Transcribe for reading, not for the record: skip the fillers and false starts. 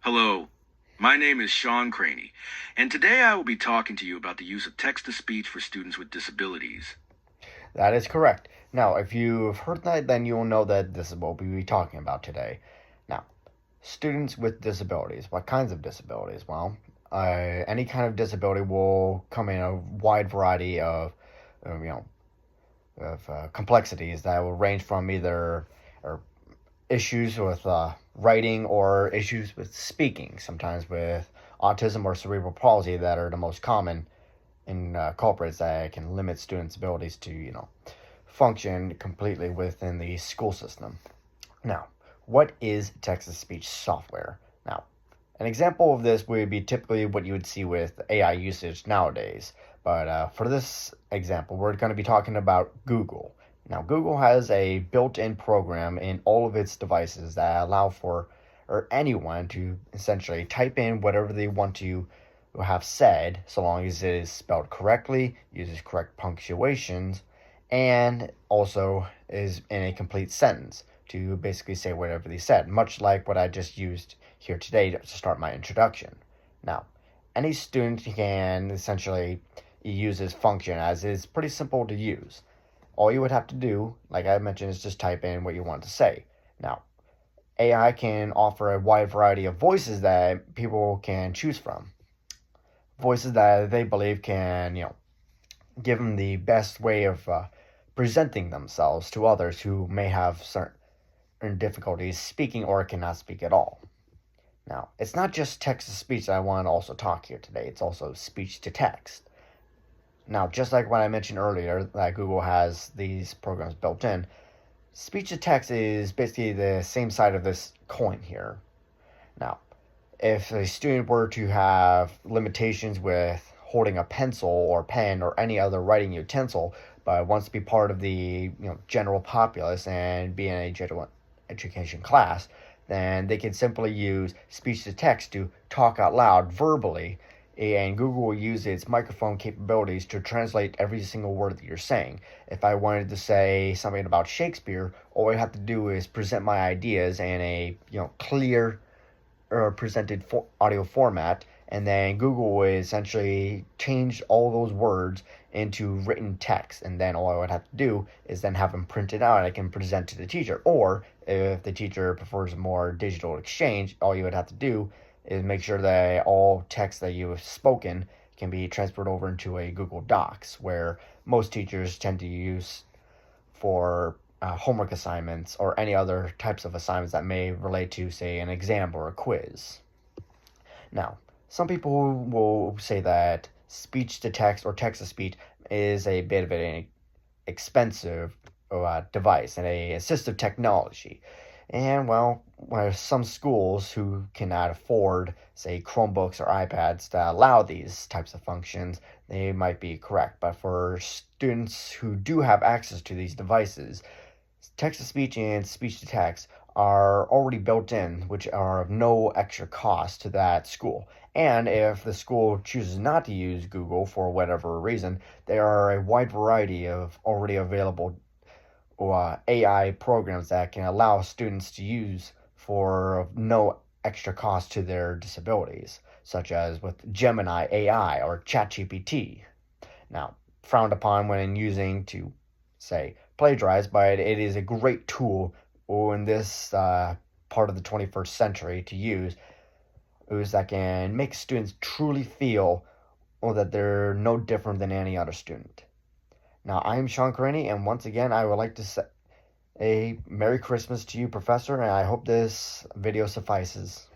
Hello, my name is Sean Craney, and today I will be talking to you about the use of text to speech for students with disabilities. That is correct. Now, if you've heard that, then you'll know that this is what we'll be talking about today. Now, students with disabilities. What kinds of disabilities? Well, any kind of disability will come in a wide variety of, uh, you know, complexities that will range from either or issues with writing or issues with speaking. Sometimes with autism or cerebral palsy that are the most common in culprits that can limit students' abilities to, function completely within the school system. Now, what is text to speech software? Now, an example of this would be typically what you would see with AI usage nowadays. But for this example, we're going to be talking about Google. Now, Google has a built in program in all of its devices that allow for or anyone to essentially type in whatever they want to have said, so long as it is spelled correctly, uses correct punctuations, and also is in a complete sentence to basically say whatever they said, much like what I just used here today to start my introduction. Now, any student can essentially use this function as it's pretty simple to use. All you would have to do, like I mentioned, is just type in what you want to say. Now, AI can offer a wide variety of voices that people can choose from. Voices that they believe can, give them the best way of presenting themselves to others who may have certain difficulties speaking or cannot speak at all. Now, it's not just text to speech that I want to also talk here today, it's also speech to text. Now, just like what I mentioned earlier, that Google has these programs built in, speech to text is basically the same side of this coin here. Now, if a student were to have limitations with holding a pencil or pen or any other writing utensil, but wants to be part of the general populace and be in a general education class, then they can simply use speech to text to talk out loud verbally, and Google will use its microphone capabilities to translate every single word that you're saying. If I wanted to say something about Shakespeare, all I have to do is present my ideas in a clear or presented audio format, and then Google would essentially change all those words into written text, and then all I would have to do is then have them printed out and I can present to the teacher. Or if the teacher prefers a more digital exchange, all you would have to do is make sure that all text that you have spoken can be transferred over into a Google Docs, where most teachers tend to use for homework assignments or any other types of assignments that may relate to, say, an exam or a quiz. Now, some people will say that speech to text or text to speech is a bit of an expensive device and a assistive technology. And well, some schools who cannot afford, say, Chromebooks or iPads that allow these types of functions, they might be correct. But for students who do have access to these devices, text to speech and speech to text are already built in, which are of no extra cost to that school. And if the school chooses not to use Google for whatever reason, there are a wide variety of already available AI programs that can allow students to use for no extra cost to their disabilities, such as with Gemini AI or ChatGPT. Now, frowned upon when using to, say, plagiarize, but it is a great tool in this part of the 21st century to use that can make students truly feel that they're no different than any other student. Now, I am Sean Carini, and once again, I would like to say a Merry Christmas to you, Professor, and I hope this video suffices.